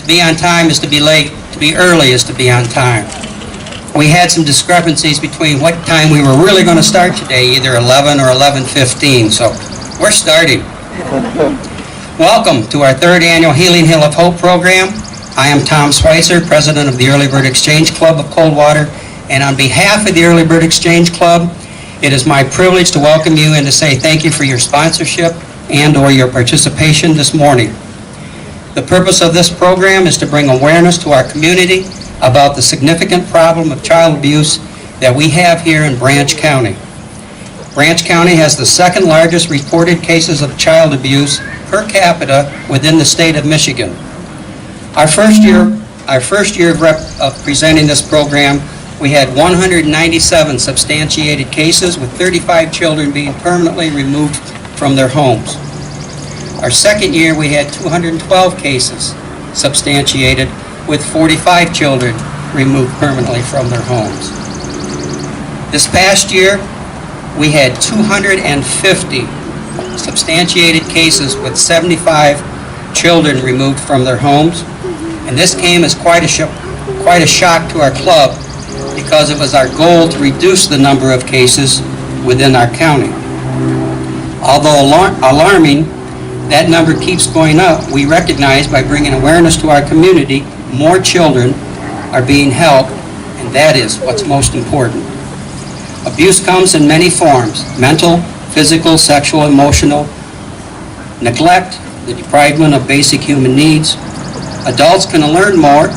To be on time is to be late. To be early is to be on time. We had some discrepancies between what time we were really going to start today, either 11 or 11:15, so we're starting. Welcome to our third annual Healing Hill of Hope program. I am Tom Schweitzer, president of the Early Bird Exchange Club of Coldwater, and on behalf of the Early Bird Exchange Club, it is my privilege to welcome you and to say thank you for your sponsorship and or your participation this morning. The purpose of this program is to bring awareness to our community about the significant problem of child abuse that we have here in Branch County. Branch County has the second largest reported cases of child abuse per capita within the state of Michigan. Our first year of presenting this program, we had 197 substantiated cases with 35 children being permanently removed from their homes. Our second year, we had 212 cases substantiated with 45 children removed permanently from their homes. This past year, we had 250 substantiated cases with 75 children removed from their homes. And this came as quite a shock to our club because it was our goal to reduce the number of cases within our county. Although alarming, that number keeps going up. We recognize by bringing awareness to our community, more children are being helped, and that is what's most important. Abuse comes in many forms: mental, physical, sexual, emotional, neglect, the deprivation of basic human needs. Adults can learn more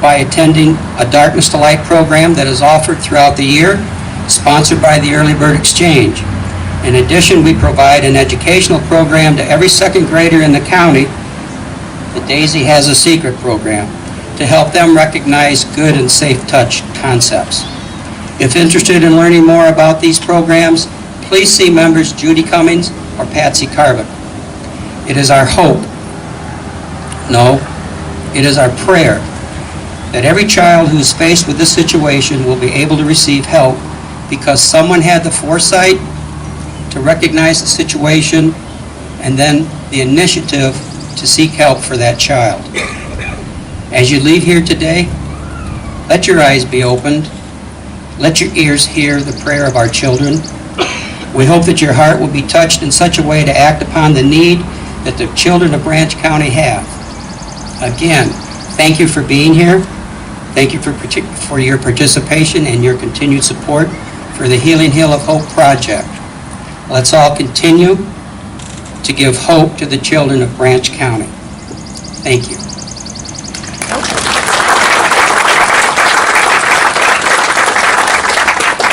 by attending a Darkness to Light program that is offered throughout the year, sponsored by the Early Bird Exchange. In addition, we provide an educational program to every second grader in the county, the Daisy Has a Secret program, to help them recognize good and safe touch concepts. If interested in learning more about these programs, please see members Judy Cummings or Patsy Carvick. It is our hope, no, it is our prayer, that every child who is faced with this situation will be able to receive help because someone had the foresight to recognize the situation and then the initiative to seek help for that child. As you leave here today, let your eyes be opened. Let your ears hear the prayer of our children. We hope that your heart will be touched in such a way to act upon the need that the children of Branch County have. Again, thank you for being here. Thank you for your participation and your continued support for the Healing Hill of Hope project. Let's all continue to give hope to the children of Branch County. Thank you.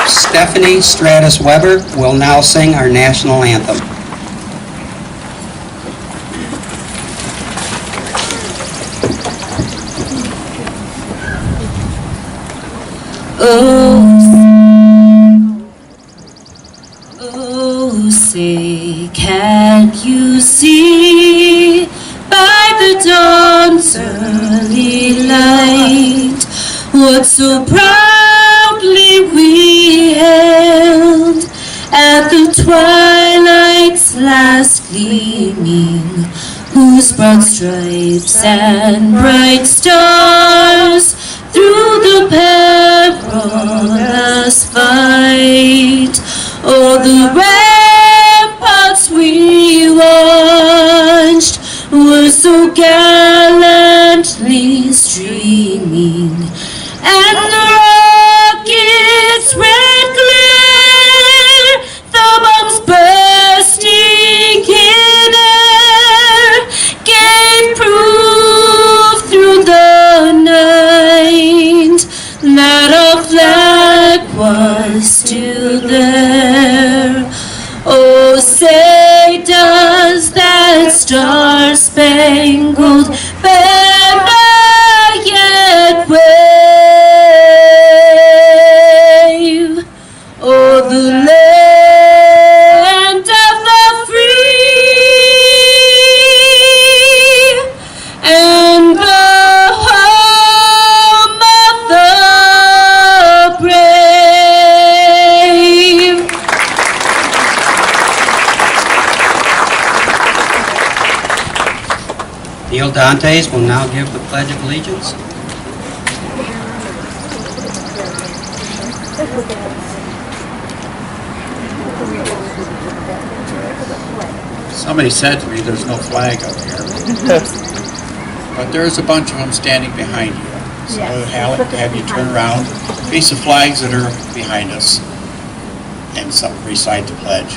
Stephanie Stratus Weber will now sing our national anthem. Oh, say, can you see by the dawn's early light what so proudly we hailed at the twilight's last gleaming, whose broad stripes and bright stars through the perilous fight o'er the ramparts we watched were so gallantly streaming, and the rocket's red glare, the bombs bursting in air, gave proof through the night that our flag was Dantes will now give the Pledge of Allegiance. Somebody said to me there's no flag up here, but there's a bunch of them standing behind you. So I'll have you turn around, face the flags that are behind us, and recite the pledge.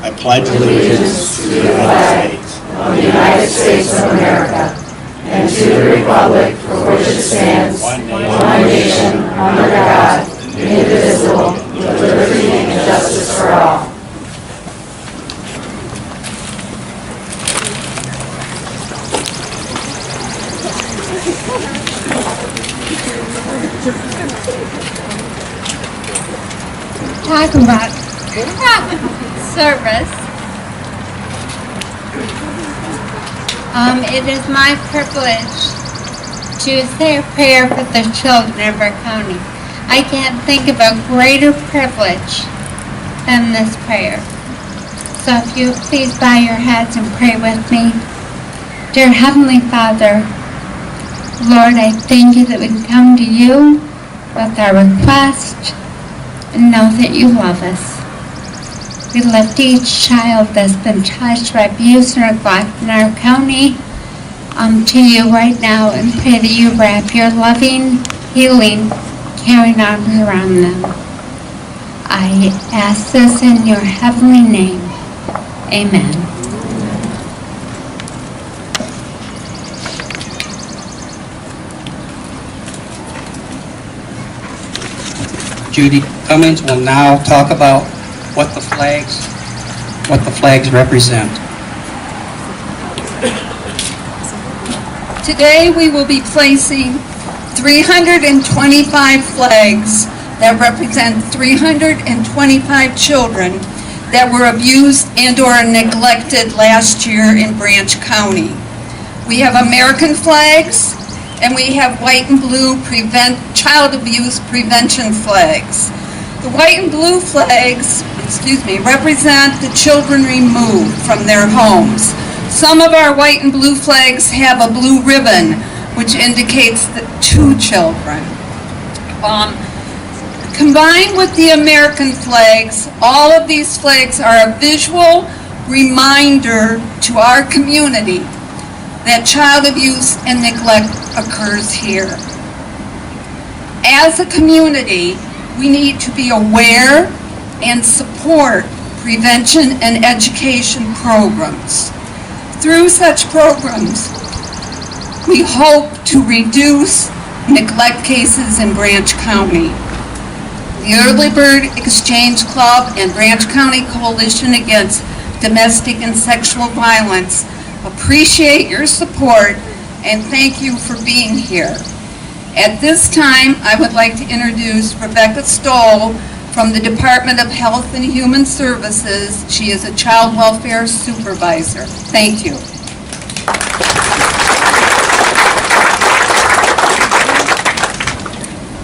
I pledge allegiance to the United States of the United States of America and to the republic for which it stands, one nation, under God, indivisible, with liberty and justice for all. Talk about service. It is my privilege to say a prayer for the children of our county. I can't think of a greater privilege than this prayer. So if you please bow your heads and pray with me. Dear Heavenly Father, Lord, I thank you that we can come to you with our request and know that you love us. We lift each child that's been touched by abuse or neglect in our county to you right now and pray that you wrap your loving, healing, caring arms around them. I ask this in your heavenly name. Amen. Judy Cummings will now talk about what the flags represent. Today we will be placing 325 flags that represent 325 children that were abused and or neglected last year in Branch County. We have American flags and we have white and blue child abuse prevention flags. The white and blue flags, represent the children removed from their homes. Some of our white and blue flags have a blue ribbon, which indicates the 2 children. Combined with the American flags, all of these flags are a visual reminder to our community that child abuse and neglect occurs here. As a community, we need to be aware and support prevention and education programs. Through such programs, we hope to reduce neglect cases in Branch County. The Early Bird Exchange Club and Branch County Coalition Against Domestic and Sexual Violence appreciate your support and thank you for being here. At this time, I would like to introduce Rebecca Stoll from the Department of Health and Human Services. She is a child welfare supervisor. Thank you.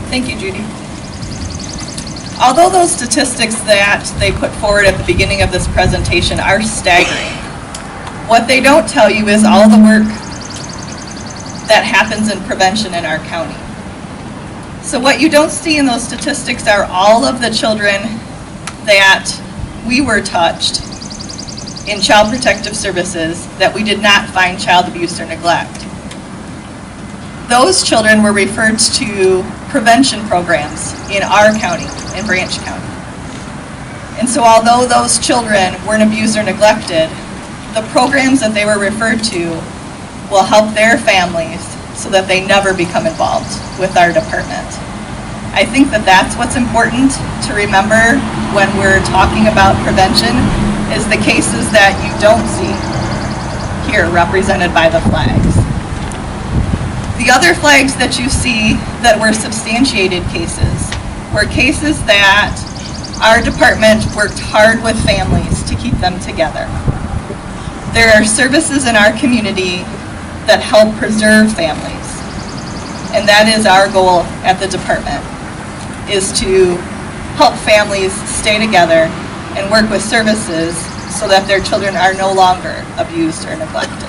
Thank you, Judy. Although those statistics that they put forward at the beginning of this presentation are staggering, what they don't tell you is all the work that happens in prevention in our county. So what you don't see in those statistics are all of the children that we were touched in Child Protective Services that we did not find child abuse or neglect. Those children were referred to prevention programs in our county, in Branch County. And so although those children weren't abused or neglected, the programs that they were referred to will help their families so that they never become involved with our department. I think that that's what's important to remember when we're talking about prevention, is the cases that you don't see here represented by the flags. The other flags that you see that were substantiated cases were cases that our department worked hard with families to keep them together. There are services in our community that help preserve families, and that is our goal at the department, is to help families stay together and work with services so that their children are no longer abused or neglected.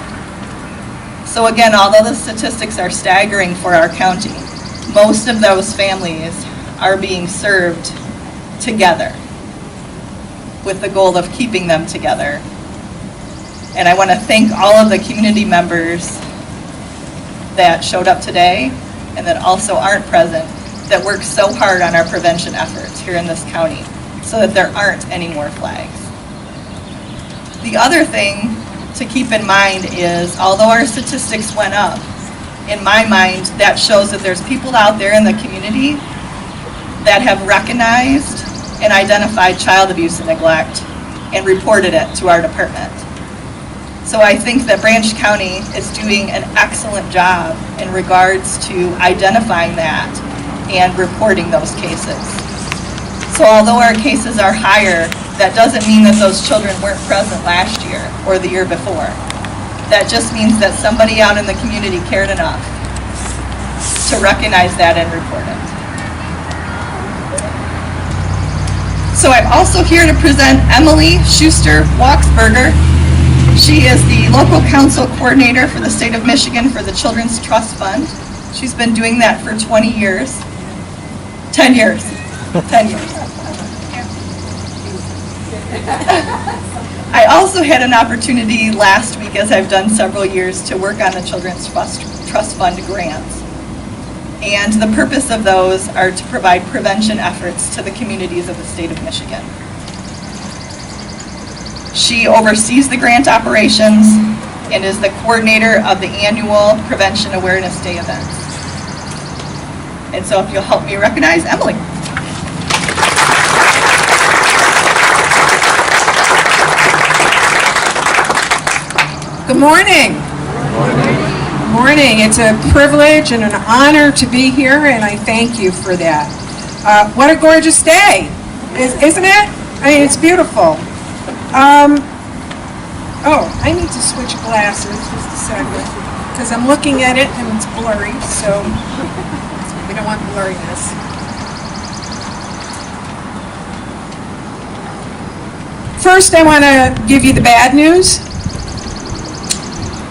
So So again, although the statistics are staggering for our county, most of those families are being served together with the goal of keeping them together. And I want to thank all of the community members that showed up today and that also aren't present, that work so hard on our prevention efforts here in this county so that there aren't any more flags. The other thing to keep in mind is, although our statistics went up, in my mind, that shows that there's people out there in the community that have recognized and identified child abuse and neglect and reported it to our department. So I think that Branch County is doing an excellent job in regards to identifying that and reporting those cases. So although our cases are higher, that doesn't mean that those children weren't present last year or the year before. That just means that somebody out in the community cared enough to recognize that and report it. So I'm also here to present Emily Schuster-Waksberger. She is the local council coordinator for the state of Michigan for the Children's Trust Fund. She's been doing that for 20 years. 10 years. 10 years. I also had an opportunity last week, as I've done several years, to work on the Children's Trust Fund grants. And the purpose of those are to provide prevention efforts to the communities of the state of Michigan. She oversees the grant operations and is the coordinator of the annual Prevention Awareness Day event. And so if you'll help me recognize Emily. Good morning. Good morning. It's a privilege and an honor to be here, and I thank you for that. What a gorgeous day, isn't it? I mean, it's beautiful. Oh, I need to switch glasses just a second, because I'm looking at it and it's blurry, so we don't want blurriness. First, I want to give you the bad news.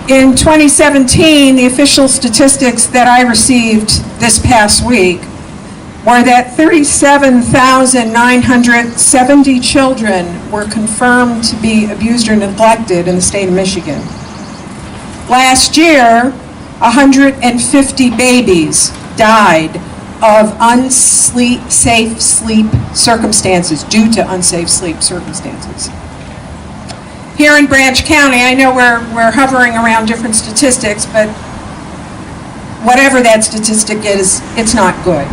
In 2017, the official statistics that I received this past week were that 37,970 children were confirmed to be abused or neglected in the state of Michigan. Last year, 150 babies died of unsafe sleep circumstances, due to unsafe sleep circumstances. Here in Branch County, I know we're hovering around different statistics, but whatever that statistic is, it's not good.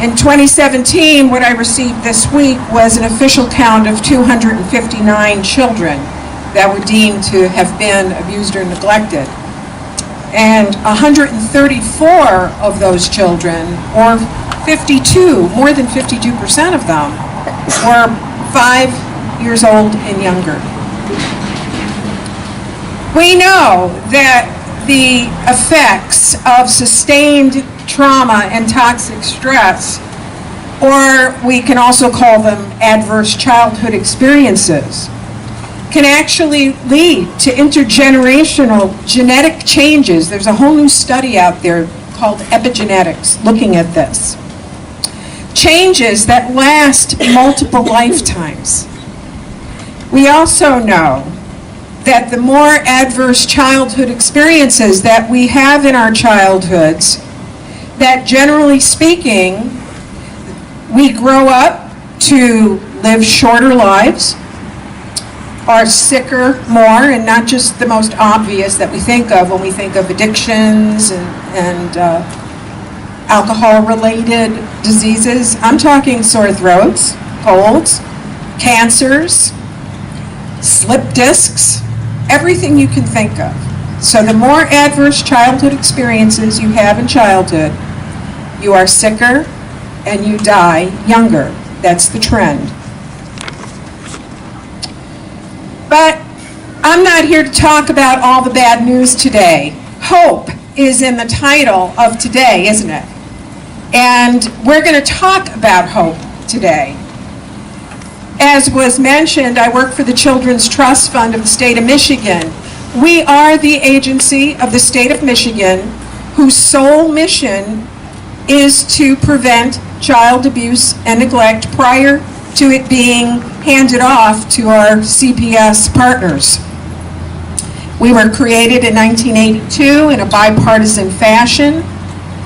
In 2017, what I received this week was an official count of 259 children that were deemed to have been abused or neglected. And 134 of those children, or 52, more than 52% of them, were 5 years old and younger. We know that the effects of sustained trauma and toxic stress, or we can also call them adverse childhood experiences, can actually lead to intergenerational genetic changes. There's a whole new study out there called epigenetics looking at this. Changes that last multiple lifetimes. We also know that the more adverse childhood experiences that we have in our childhoods, that generally speaking, we grow up to live shorter lives, are sicker more, and not just the most obvious that we think of when we think of addictions and alcohol-related diseases. I'm talking sore throats, colds, cancers, slip discs, everything you can think of. So the more adverse childhood experiences you have in childhood, you are sicker and you die younger. That's the trend. But I'm not here to talk about all the bad news today. Hope is in the title of today, isn't it? And we're going to talk about hope today. As was mentioned, I work for the Children's Trust Fund of the state of Michigan. We are the agency of the state of Michigan whose sole mission is to prevent child abuse and neglect prior to it being handed off to our CPS partners. We were created in 1982 in a bipartisan fashion.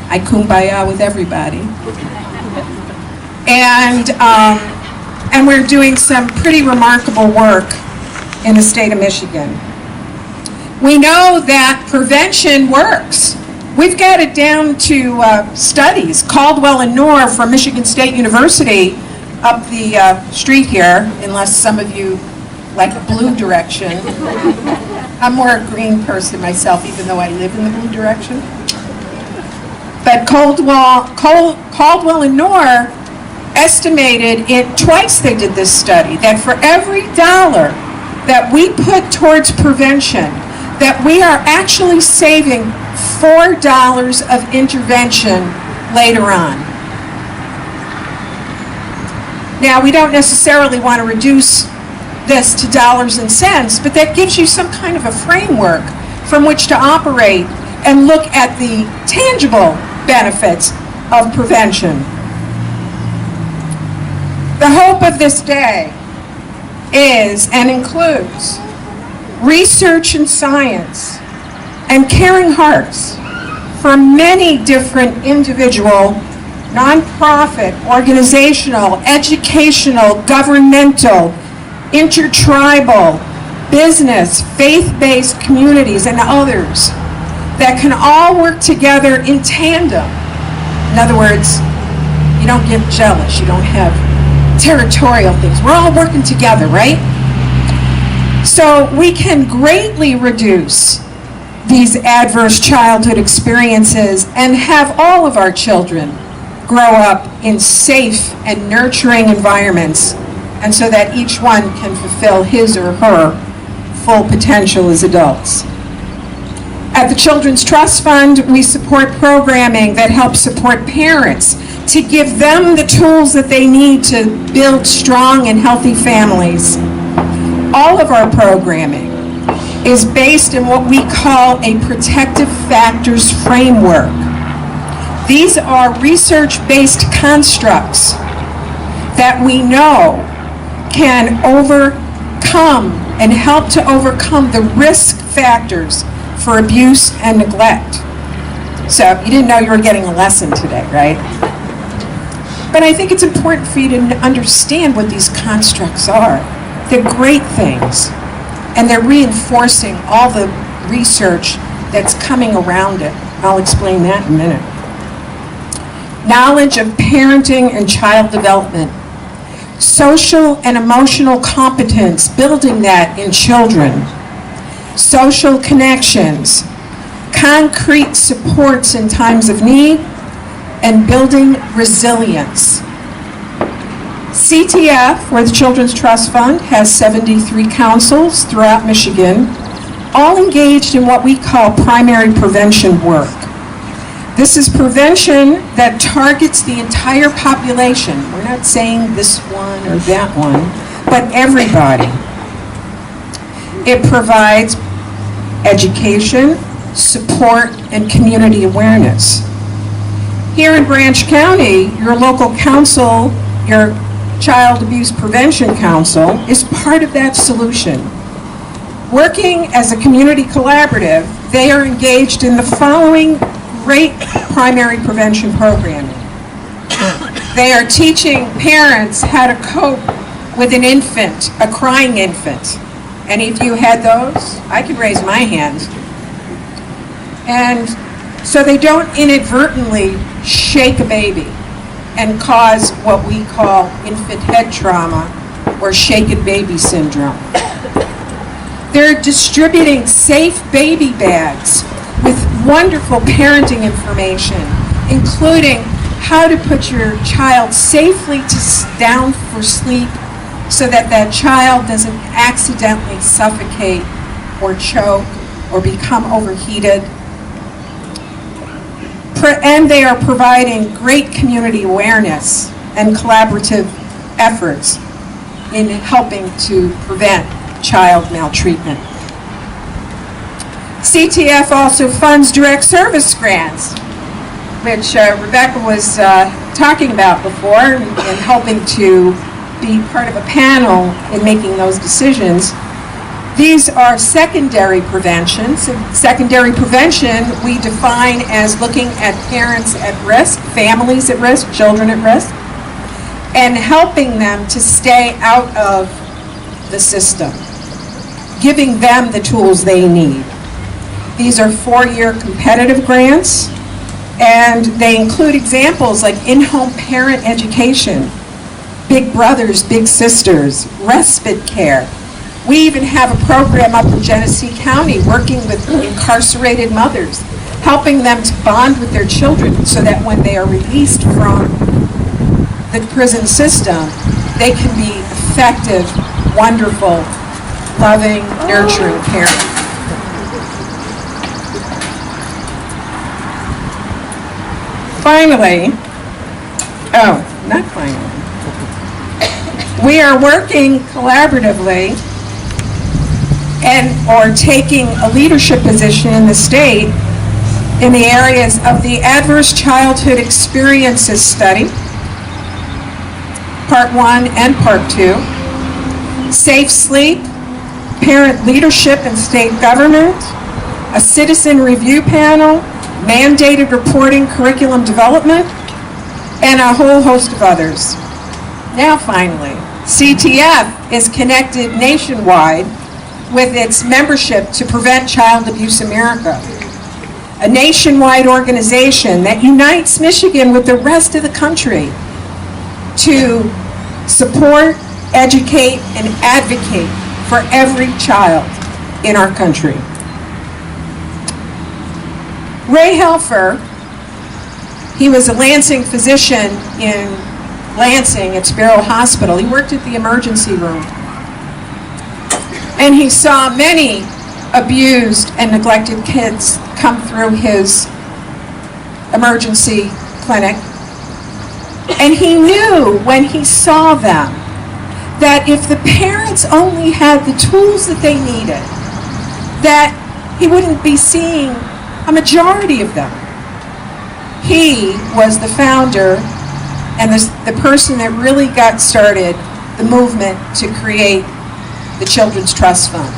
I kumbaya with everybody. And we're doing some pretty remarkable work in the state of Michigan. We know that prevention works. We've got it down to studies. Caldwell and Noor from Michigan State University up the street here, unless some of you like the blue direction. I'm more a green person myself, even though I live in the blue direction. But Caldwell and Noor estimated it, twice they did this study, that for every dollar that we put towards prevention, that we are actually saving $4 of intervention later on. Now, we don't necessarily want to reduce this to dollars and cents, but that gives you some kind of a framework from which to operate and look at the tangible benefits of prevention. The hope of this day is and includes research and science and caring hearts for many different individual, nonprofit, organizational, educational, governmental, intertribal, business, faith-based communities, and others that can all work together in tandem. In other words, you don't get jealous, you don't have territorial things. We're all working together, right? So we can greatly reduce these adverse childhood experiences and have all of our children grow up in safe and nurturing environments, and so that each one can fulfill his or her full potential as adults. At the Children's Trust Fund, we support programming that helps support parents to give them the tools that they need to build strong and healthy families. All of our programming is based in what we call a protective factors framework. These are research-based constructs that we know can overcome and help to overcome the risk factors for abuse and neglect. So you didn't know you were getting a lesson today, right? But I think it's important for you to understand what these constructs are. They're great things, and they're reinforcing all the research that's coming around it. I'll explain that in a minute. Knowledge of parenting and child development. Social and emotional competence, building that in children. Social connections. Concrete supports in times of need, and building resilience. CTF, or the Children's Trust Fund, has 73 councils throughout Michigan, all engaged in what we call primary prevention work. This is prevention that targets the entire population. We're not saying this one or that one, but everybody. It provides education, support, and community awareness. Here in Branch County, your local council, your Child Abuse Prevention Council, is part of that solution. Working as a community collaborative, they are engaged in the following great primary prevention programming. They are teaching parents how to cope with an infant, a crying infant. Any of you had those? I can raise my hand. And so they don't inadvertently shake a baby and cause what we call infant head trauma or shaken baby syndrome. They're distributing safe baby bags with wonderful parenting information, including how to put your child safely down for sleep so that that child doesn't accidentally suffocate or choke or become overheated. And they are providing great community awareness and collaborative efforts in helping to prevent child maltreatment. CTF also funds direct service grants, which Rebecca was talking about before, and helping to be part of a panel in making those decisions. These are secondary prevention. So secondary prevention we define as looking at parents at risk, families at risk, children at risk, and helping them to stay out of the system, giving them the tools they need. These are 4-year competitive grants, and they include examples like in-home parent education, big brothers, big sisters, respite care. We even have a program up in Genesee County working with incarcerated mothers, helping them to bond with their children so that when they are released from the prison system, they can be effective, wonderful, loving, nurturing parents. Finally, not finally, we are working collaboratively or taking a leadership position in the state in the areas of the Adverse Childhood Experiences Study, Part 1 and Part 2, Safe Sleep, Parent Leadership in State Government, a Citizen Review Panel, mandated reporting, curriculum development, and a whole host of others. Now finally, CTF is connected nationwide with its membership to Prevent Child Abuse America, a nationwide organization that unites Michigan with the rest of the country to support, educate, and advocate for every child in our country. Ray Helfer, he was a Lansing physician in Lansing at Sparrow Hospital. He worked at the emergency room. And he saw many abused and neglected kids come through his emergency clinic. And he knew when he saw them that if the parents only had the tools that they needed, that he wouldn't be seeing a majority of them. He was the founder and the person that really got started the movement to create the Children's Trust Fund.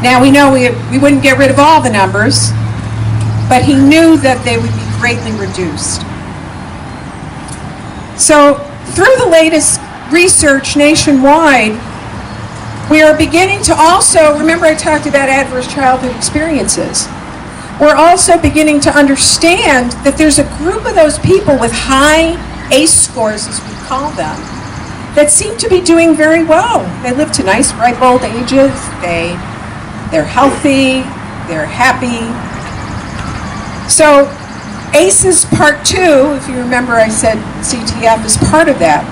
Now we know we wouldn't get rid of all the numbers, but he knew that they would be greatly reduced. So through the latest research nationwide, we are beginning to also, remember I talked about adverse childhood experiences, we're also beginning to understand that there's a group of those people with high ACE scores, as we call them, that seem to be doing very well. They live to nice, ripe old ages, they're healthy, they're happy. So ACEs Part 2, if you remember I said CTF is part of that.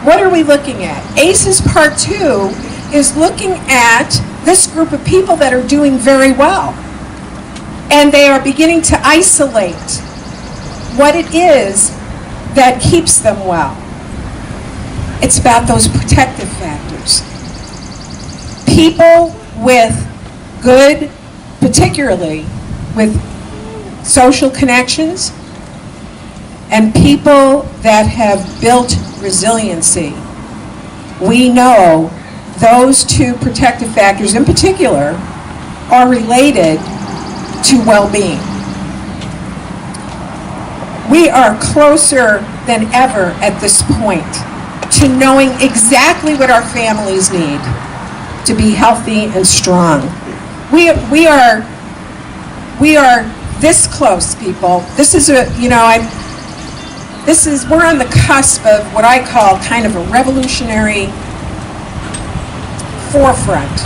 What are we looking at? ACEs Part 2 is looking at this group of people that are doing very well. And they are beginning to isolate what it is that keeps them well. It's about those protective factors. People with good, particularly with social connections, and people that have built resiliency. We know those two protective factors in particular are related to well-being. We are closer than ever at this point to knowing exactly what our families need to be healthy and strong. We are this close, people. This is we're on the cusp of what I call kind of a revolutionary forefront,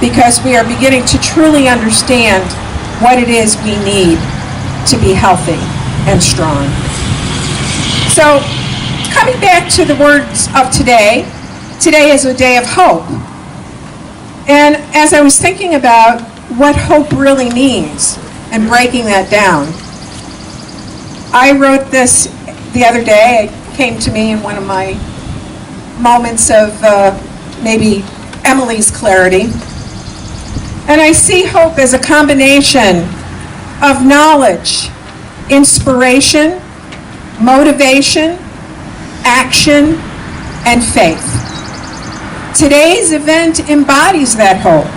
because we are beginning to truly understand what it is we need to be healthy and strong. So, coming back to the words of today is a day of hope. And as I was thinking about what hope really means and breaking that down, I wrote this the other day. It came to me in one of my moments of maybe Emily's clarity. And I see hope as a combination of knowledge, inspiration, motivation, action, and faith. Today's event embodies that hope.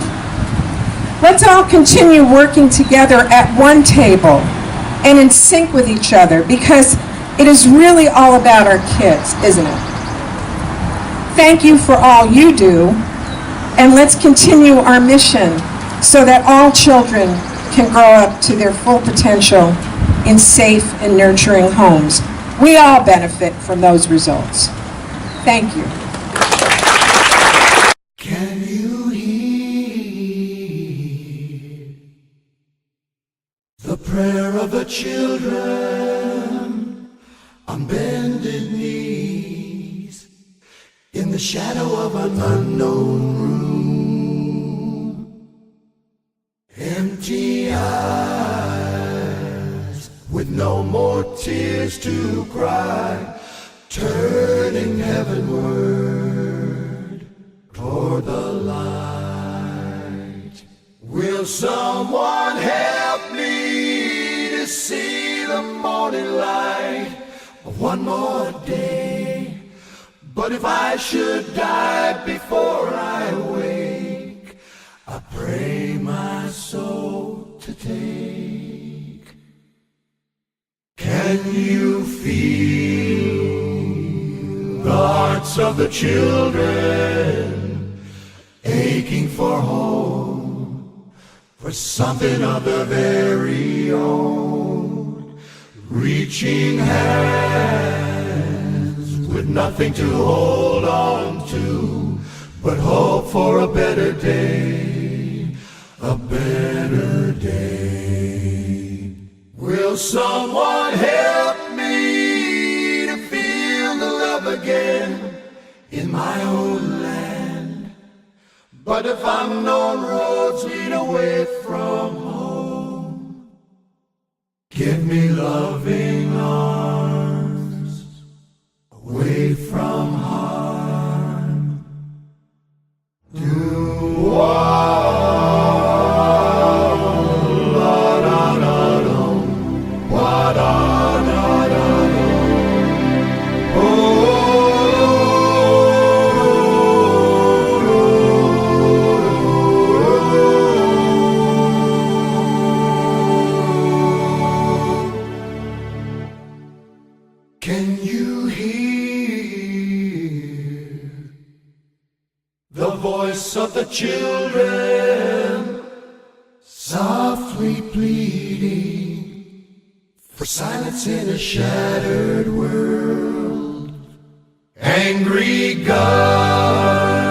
Let's all continue working together at one table and in sync with each other, because it is really all about our kids, isn't it? Thank you for all you do, and let's continue our mission so that all children can grow up to their full potential in safe and nurturing homes. We all benefit from those results. Thank you. Can you hear the prayer of the children on bended knees in the shadow of an unknown room? Empty eyes with no more tears to cry, turning heavenward toward the light. Will someone help me to see the morning light of one more day? But if I should die before I wake, I pray my soul to take. Can you feel the hearts of the children aching for home, for something of their very own, reaching hands with nothing to hold on to but hope for a better day, a better day. Will someone help me to feel the love again in my own land? But if unknown roads lead away from home, give me loving arms away from harm. Can you hear the voice of the children softly pleading for silence in a shattered world? Angry guns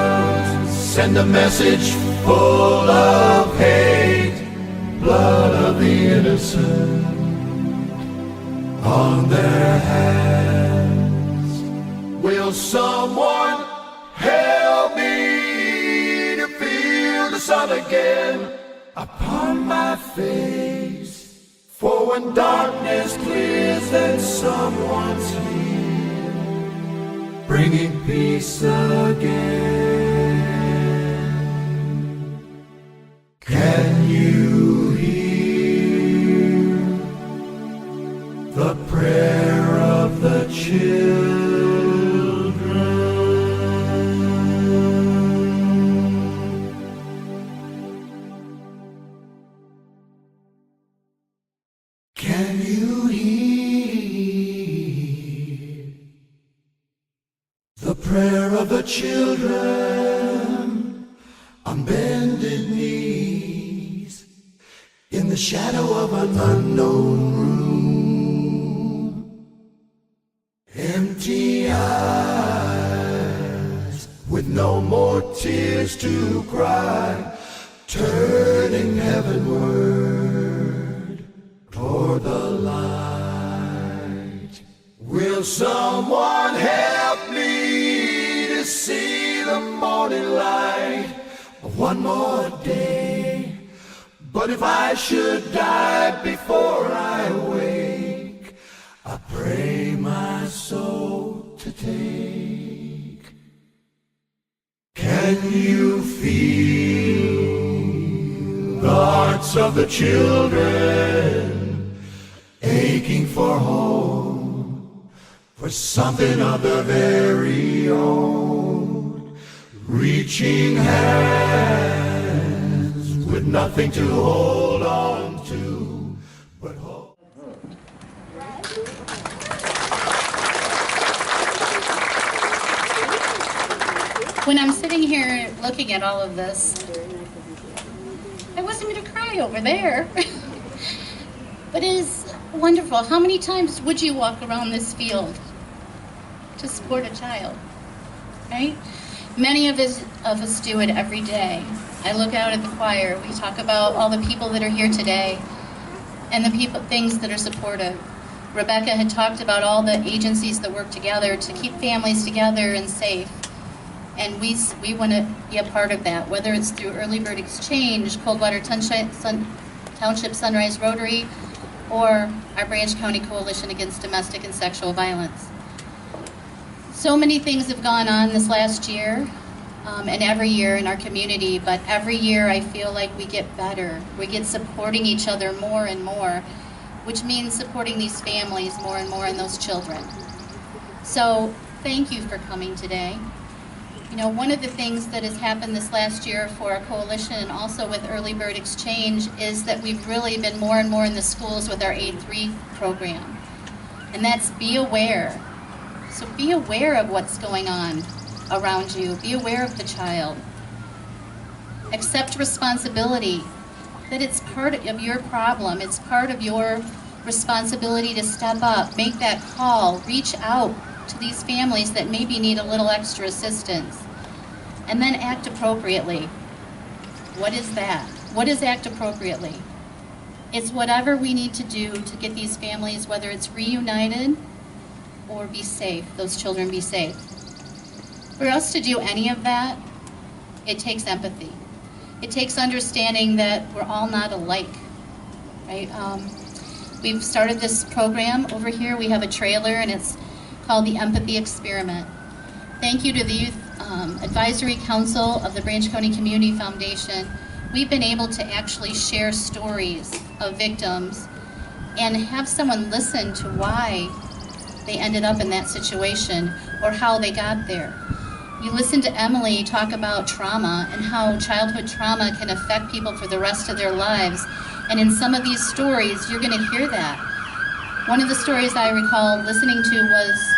send a message full of hate, blood of the innocent on their hands. Will someone help me to feel the sun again upon my face? For when darkness clears, then someone's here, bringing peace again. Can you hear the prayer of the children? Can you hear the prayer of the children on bended knees in the shadow of an unknown room? Empty eyes with no more tears to cry, turning heavenward toward the light. Will someone help me to see the morning light of one more day? But if I should die before I wake, I pray my soul to take. Can you feel hearts of the children, aching for home, for something of their very own, reaching hands with nothing to hold on to but hope. When I'm sitting here looking at all of this, I wasn't going to cry over there. But it is wonderful. How many times would you walk around this field to support a child, right? Many of us do it every day. I look out at the choir. We talk about all the people that are here today and the things that are supportive. Rebecca had talked about all the agencies that work together to keep families together and safe. And we want to be a part of that, whether it's through Early Bird Exchange, Coldwater Township Sunrise Rotary, or our Branch County Coalition Against Domestic and Sexual Violence. So many things have gone on this last year, and every year in our community, but every year I feel like we get better. We get supporting each other more and more, which means supporting these families more and more and those children. So thank you for coming today. You know, one of the things that has happened this last year for our coalition and also with Early Bird Exchange is that we've really been more and more in the schools with our Aid 3 program. And that's be aware. So be aware of what's going on around you. Be aware of the child. Accept responsibility, that it's part of your problem. It's part of your responsibility to step up, make that call, reach out to these families that maybe need a little extra assistance. And then act appropriately. What is that? What is act appropriately? It's whatever we need to do to get these families, whether it's reunited or be safe, those children be safe. For us to do any of that, it takes empathy. It takes understanding that we're all not alike, right? We've started this program over here. We have a trailer and it's called the Empathy Experiment. Thank you to the Youth Advisory Council of the Branch County Community Foundation. We've been able to actually share stories of victims and have someone listen to why they ended up in that situation or how they got there. You listen to Emily talk about trauma and how childhood trauma can affect people for the rest of their lives. And in some of these stories, you're going to hear that. One of the stories I recall listening to was,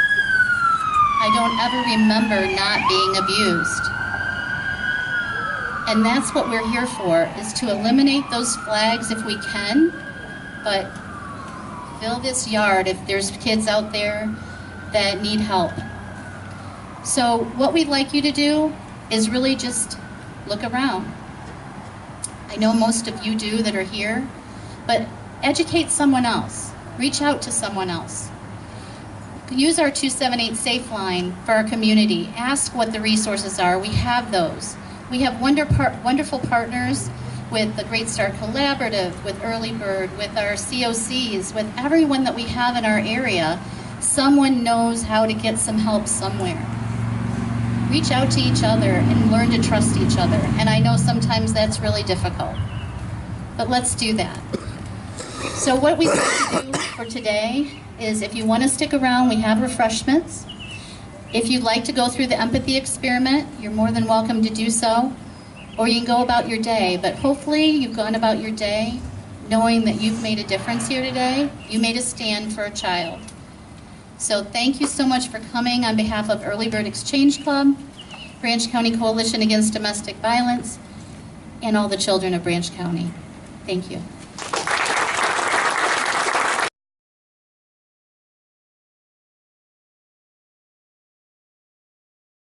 I don't ever remember not being abused. And that's what we're here for, is to eliminate those flags if we can, but fill this yard if there's kids out there that need help. So what we'd like you to do is really just look around. I know most of you do that are here, but educate someone else. Reach out to someone else. Use our 278 Safe line for our community. Ask what the resources are. We have those. We have wonderful partners with the Great Start Collaborative, with Early Bird, with our COCs, with everyone that we have in our area. Someone knows how to get some help somewhere. Reach out to each other and learn to trust each other. And I know sometimes that's really difficult, but let's do that. So what we'd like to do for today is, if you want to stick around, we have refreshments. If you'd like to go through the empathy experiment, you're more than welcome to do so, or you can go about your day. But hopefully you've gone about your day knowing that you've made a difference here today. You made a stand for a child. So thank you so much for coming on behalf of Early Bird Exchange Club, Branch County Coalition Against Domestic Violence, and all the children of Branch County. Thank you.